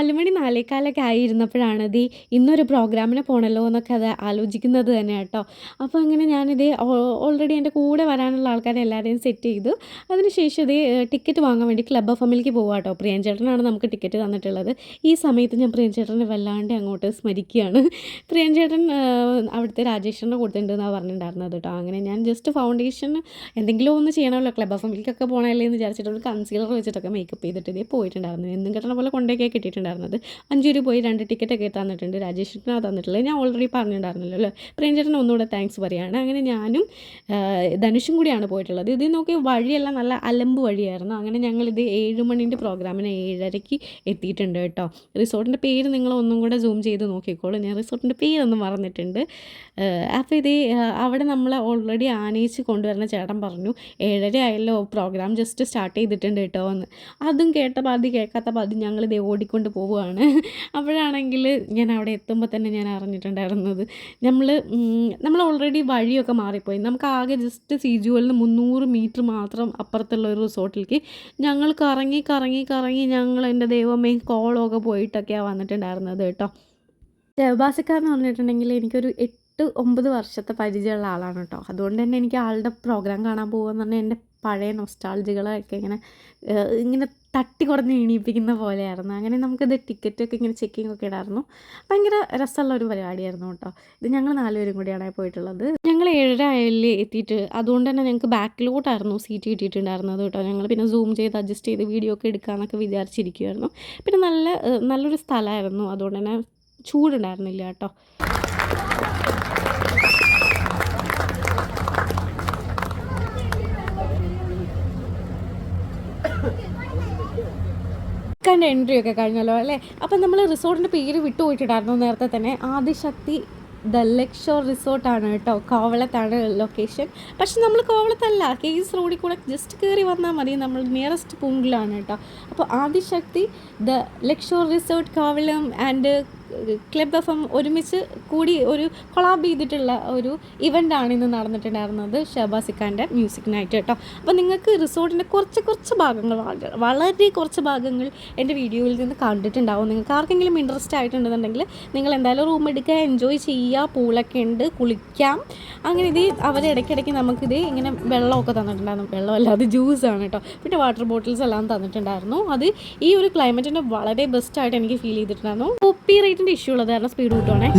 4 മണി 4:15 ആയിരുന്നപ്പോഴാണ് ഇന്നൊരു പ്രോഗ്രാമിന് പോകണല്ലോ എന്നൊക്കെ അത് ആലോചിക്കുന്നത് തന്നെ കേട്ടോ. അപ്പോൾ അങ്ങനെ ഞാനിത് ഓൾറെഡി എൻ്റെ കൂടെ വരാനുള്ള ആൾക്കാരെ എല്ലാവരെയും സെറ്റ് ചെയ്തു. അതിനുശേഷം ടിക്കറ്റ് വാങ്ങാൻ വേണ്ടി ക്ലബ് എഫ് എമ്മിലേക്ക് പോകാം കേട്ടോ. പ്രിയൻ ചേട്ടനാണ് നമുക്ക് ടിക്കറ്റ് തന്നിട്ടുള്ളത്. ഈ സമയത്ത് ഞാൻ പ്രിയൻ ചേട്ടനെ വല്ലാണ്ട് അങ്ങോട്ട് സ്മരിക്കുകയാണ്. പ്രിയൻ ചേട്ടൻ അവിടുത്തെ രാജേഷിൻ്റെ കൊടുത്തിട്ടുണ്ടെന്നാണ് പറഞ്ഞിട്ടുണ്ടായിരുന്നത് കേട്ടോ. അങ്ങനെ ഞാൻ ജസ്റ്റ് ഫൗണ്ടേഷൻ എന്തെങ്കിലും ഒന്ന് ചെയ്യണമല്ലോ, ക്ലബ് എഫ് എമ്മിലേക്കൊക്കെ പോകണമല്ലേ എന്ന് വിചാരിച്ചിട്ട് ഒരു കൺസീലർ വെച്ചിട്ടൊക്കെ മേക്കപ്പ് ചെയ്തിട്ട് പോയിട്ടുണ്ടായിരുന്നു. എന്നും കിട്ടണ പോലെ കൊണ്ടൊക്കെ കിട്ടിയിട്ടുണ്ടായിരുന്നത്. 5 രൂപ പോയി 2 ടിക്കറ്റൊക്കെ തന്നിട്ടുണ്ട്. രാജേഷിനാണ് തന്നിട്ടുള്ളത്. ഞാൻ ഓൾറെഡി പറഞ്ഞിട്ടുണ്ടായിരുന്നല്ലോ അല്ലേ. പ്രേംചേട്ടന് ഒന്നുകൂടെ താങ്ക്സ് പറയുകയാണ്. അങ്ങനെ ഞാനും ധനുഷും കൂടിയാണ് പോയിട്ടുള്ളത്. ഇത് നോക്കി വഴിയെല്ലാം നല്ല അലമ്പ് വഴിയായിരുന്നു. അങ്ങനെ ഞങ്ങളിത് 7 മണിൻ്റെ പ്രോഗ്രാമിന് 7:30 എത്തിയിട്ടുണ്ട് കേട്ടോ. റിസോർട്ടിൻ്റെ പേര് നിങ്ങൾ ഒന്നും കൂടെ സൂം ചെയ്ത് നോക്കിക്കോളൂ. ഞാൻ റിസോർട്ടിൻ്റെ പേരൊന്നും മറന്നിട്ടുണ്ട്. അപ്പോൾ അവിടെ നമ്മൾ ഓൾറെഡി ആനയിച്ച് കൊണ്ടുവരുന്ന ചേട്ടൻ പറഞ്ഞു 7:30 ആയല്ലോ, പ്രോഗ്രാം ജസ്റ്റ് സ്റ്റാർട്ട് ചെയ്തിട്ടുണ്ട് കേട്ടോ എന്ന്. അതും കേട്ട പാതി കേൾക്കാത്ത പാതി ഞങ്ങളിത് ഓടിക്കൊണ്ട് പോവുകയാണ്. അപ്പോഴാണെങ്കിൽ ഞാൻ അവിടെ എത്തുമ്പോൾ തന്നെ ഞാൻ അറിഞ്ഞിട്ടുണ്ടായിരുന്നത് നമ്മൾ ഓൾറെഡി വഴിയൊക്കെ മാറിപ്പോയി. നമുക്ക് ആകെ ജസ്റ്റ് CGOയിൽ നിന്ന് 300 മീറ്റർ മാത്രം അപ്പുറത്തുള്ള ഒരു റിസോർട്ടിലേക്ക് ഞങ്ങൾ കറങ്ങി ഞങ്ങൾ എൻ്റെ ദൈവമേ കോളമൊക്കെ പോയിട്ടൊക്കെയാണ് വന്നിട്ടുണ്ടായിരുന്നത് കേട്ടോ. ഷഹബാസിക്കാരെന്ന് പറഞ്ഞിട്ടുണ്ടെങ്കിൽ എനിക്കൊരു 8-9 വർഷത്തെ പരിചയമുള്ള ആളാണ് കേട്ടോ. അതുകൊണ്ട് തന്നെ എനിക്ക് ആളുടെ പ്രോഗ്രാം കാണാൻ പോകുകയെന്ന് പറഞ്ഞാൽ എൻ്റെ പഴയ നൊസ്റ്റാൾജികളൊക്കെ ഇങ്ങനെ തട്ടി കുറഞ്ഞ് എണീപ്പിക്കുന്ന പോലെയായിരുന്നു. അങ്ങനെ നമുക്കിത് ടിക്കറ്റൊക്കെ ഇങ്ങനെ ചെക്കിംഗ് ഒക്കെ ഇടായിരുന്നു. ഭയങ്കര രസമുള്ള ഒരു പരിപാടിയായിരുന്നു കേട്ടോ. ഇത് ഞങ്ങൾ 4 പേരും കൂടിയാണ് പോയിട്ടുള്ളത്. ഞങ്ങൾ 7:30 എത്തിയിട്ട് അതുകൊണ്ട് തന്നെ ഞങ്ങൾക്ക് ബാക്കിലോട്ടായിരുന്നു സീറ്റ് കിട്ടിയിട്ടുണ്ടായിരുന്നത് കേട്ടോ. ഞങ്ങൾ പിന്നെ സൂം ചെയ്ത് അഡ്ജസ്റ്റ് ചെയ്ത് വീഡിയോ ഒക്കെ എടുക്കാമെന്നൊക്കെ വിചാരിച്ചിരിക്കുമായിരുന്നു. പിന്നെ നല്ലൊരു സ്ഥലമായിരുന്നു. അതുകൊണ്ട് തന്നെ ചൂടുണ്ടായിരുന്നില്ല കേട്ടോ. എൻട്രി ഒക്കെ കഴിഞ്ഞല്ലോ അല്ലേ. അപ്പം നമ്മൾ റിസോർട്ടിൻ്റെ പേര് വിട്ടുപോയിട്ടുണ്ടായിരുന്നു നേരത്തെ തന്നെ. ആദിശക്തി ദ ലെക്ക് ഷോർ റിസോർട്ടാണ് കേട്ടോ. കോവളത്താണ് ലൊക്കേഷൻ. പക്ഷെ നമ്മൾ കോവളത്തല്ല, KS റോഡിൽ കൂടെ ജസ്റ്റ് കയറി വന്നാൽ മതി. നമ്മൾ നിയറസ്റ്റ് പൂങ്കിലാണ് കേട്ടോ. അപ്പോൾ Adishakti the lake shore resort Kovalam and club FM ഒരുമിച്ച് കൂടി ഒരു കൊളാബ് ചെയ്തിട്ടുള്ള ഒരു ഇവൻ്റാണ് ഇന്ന് നടന്നിട്ടുണ്ടായിരുന്നത്. ഷഹബാസിക്കാൻ്റെ മ്യൂസിക് നൈറ്റ് കേട്ടോ. അപ്പോൾ നിങ്ങൾക്ക് റിസോർട്ടിൻ്റെ കുറച്ച് ഭാഗങ്ങൾ, വളരെ കുറച്ച് ഭാഗങ്ങൾ എൻ്റെ വീഡിയോയിൽ നിന്ന് കണ്ടിട്ടുണ്ടാവും. നിങ്ങൾക്ക് ആർക്കെങ്കിലും ഇൻട്രസ്റ്റ് ആയിട്ടുണ്ടെന്നുണ്ടെങ്കിൽ നിങ്ങൾ എന്തായാലും റൂം എടുക്കുക, എൻജോയ് ചെയ്യുക. പൂളൊക്കെ ഉണ്ട്, കുളിക്കാം. അങ്ങനെ അവർ ഇടയ്ക്കിടയ്ക്ക് നമുക്കിത് ഇങ്ങനെ വെള്ളമൊക്കെ തന്നിട്ടുണ്ടായിരുന്നു. വെള്ളമല്ല, അത് ജ്യൂസാണ് കേട്ടോ. പിന്നെ വാട്ടർ ബോട്ടിൽസ് എല്ലാം തന്നിട്ടുണ്ടായിരുന്നു. അത് ഈ ഒരു ക്ലൈമറ്റിൻ്റെ വളരെ ബെസ്റ്റായിട്ട് എനിക്ക് ഫീൽ ചെയ്തിട്ടുണ്ടായിരുന്നു. കോപ്പി റൈറ്റിൻ്റെ ഇഷ്യൂ ഉള്ളത് കാരണം സ്പീഡ് കൂട്ടുവാണേ.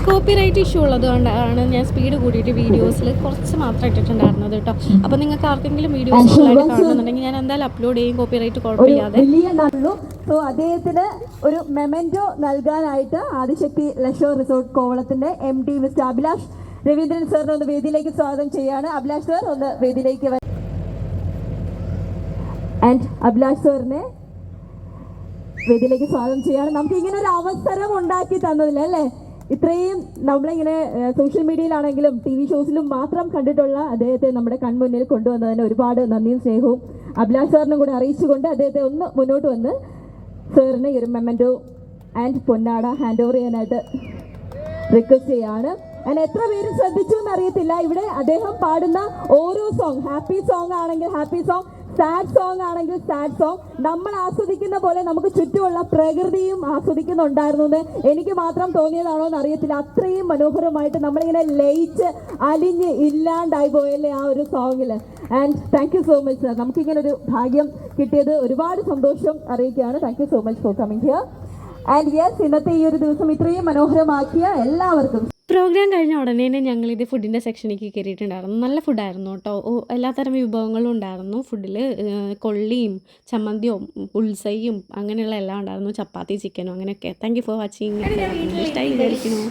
കോപ്പിറൈറ്റ് ഇഷ്യൂ ഉള്ളതുകൊണ്ടാണ് ഞാൻ സ്പീഡ് കൂട്ടിയിട്ട് വീഡിയോസിൽ കുറച്ച് മാത്രം ഇട്ടിട്ടുണ്ടായിരുന്നത് കേട്ടോ. അപ്പോൾ നിങ്ങൾക്ക് ആർക്കെങ്കിലും വീഡിയോസ് കാണുന്നുണ്ടെങ്കിൽ ഞാൻ എന്തായാലും അപ്ലോഡ് ചെയ്യും, കോപ്പിറൈറ്റ് കുഴപ്പമില്ലാതെ. സോ അദ്ദേഹത്തിന് ഒരു മെമൻറ്റോ നൽകാനായിട്ട് ആദിശക്തി ലക്ഷോർ റിസോർട്ട് കോവളത്തിന്റെ MD മിസ്റ്റർ അഭിലാഷ് രവീന്ദ്രൻ സാറിനെ ഒന്ന് വേദിയിലേക്ക് സ്വാഗതം ചെയ്യാണ്. അഭിലാഷ് സാർ ഒന്ന് വേദിയിലേക്ക് അഭിലാഷ് സാറിനെ വേദിയിലേക്ക് സ്വാഗതം ചെയ്യാണ്. നമുക്ക് ഇങ്ങനെ ഒരു അവസരം ഉണ്ടാക്കി തന്നതില്ല അല്ലേ. ഇത്രയും നമ്മളിങ്ങനെ സോഷ്യൽ മീഡിയയിലാണെങ്കിലും TV ഷോസിലും മാത്രം കണ്ടിട്ടുള്ള അദ്ദേഹത്തെ നമ്മുടെ കൺമുന്നിൽ കൊണ്ടുവന്നതിന് ഒരുപാട് നന്ദിയും സ്നേഹവും അഭിലാഷ് സാറിനും കൂടെ അറിയിച്ചുകൊണ്ട് അദ്ദേഹത്തെ ഒന്ന് മുന്നോട്ട് വന്ന് സാറിന് ഈ ഒരു മെമൻറ്റോ ആൻഡ് പൊന്നാട ഹാൻഡ് ഓവർ ചെയ്യാനായിട്ട് റിക്വസ്റ്റ് ചെയ്യാണ്. ഞാൻ എത്ര പേര് ശ്രദ്ധിച്ചു എന്നറിയത്തില്ല. ഇവിടെ അദ്ദേഹം പാടുന്ന ഓരോ സോങ്, ഹാപ്പി സോങ് ആണെങ്കിൽ ഹാപ്പി സോങ്, സാഡ് സോങ് ആണെങ്കിൽ സാഡ് സോങ്, നമ്മൾ ആസ്വദിക്കുന്ന പോലെ നമുക്ക് ചുറ്റുമുള്ള പ്രകൃതിയും ആസ്വദിക്കുന്നുണ്ടായിരുന്നു എന്ന് എനിക്ക് മാത്രം തോന്നിയതാണോ എന്ന് അറിയത്തില്ല. അത്രയും മനോഹരമായിട്ട് നമ്മളിങ്ങനെ ലയിച്ച് അലിഞ്ഞ് ഇല്ലാണ്ടായി പോയല്ലേ ആ ഒരു സോങ്ങിൽ. And thank you so much sir. നമുക്കിങ്ങനെ ഒരു ഭാഗ്യം കിട്ടിയത് ഒരുപാട് സന്തോഷം അറിയിക്കുകയാണ്. Thank you so much for coming here. And yes, ഇന്നത്തെ ഈ ഒരു ദിവസം ഇത്രയും മനോഹരമാക്കിയ എല്ലാവർക്കും. പ്രോഗ്രാം കഴിഞ്ഞ ഉടനെ തന്നെ ഞങ്ങളിത് ഫുഡിൻ്റെ സെക്ഷനിലേക്ക് കയറിയിട്ടുണ്ടായിരുന്നു. നല്ല ഫുഡായിരുന്നു കേട്ടോ. എല്ലാത്തരം വിഭവങ്ങളും ഉണ്ടായിരുന്നു ഫുഡിൽ. കൊള്ളിയും ചമ്മന്തിയും പുൾസയും അങ്ങനെയുള്ള എല്ലാം ഉണ്ടായിരുന്നു. ചപ്പാത്തി, ചിക്കനും അങ്ങനെയൊക്കെ. Thank you for watching. ഇഷ്ടമായി വിചാരിക്കുന്നു.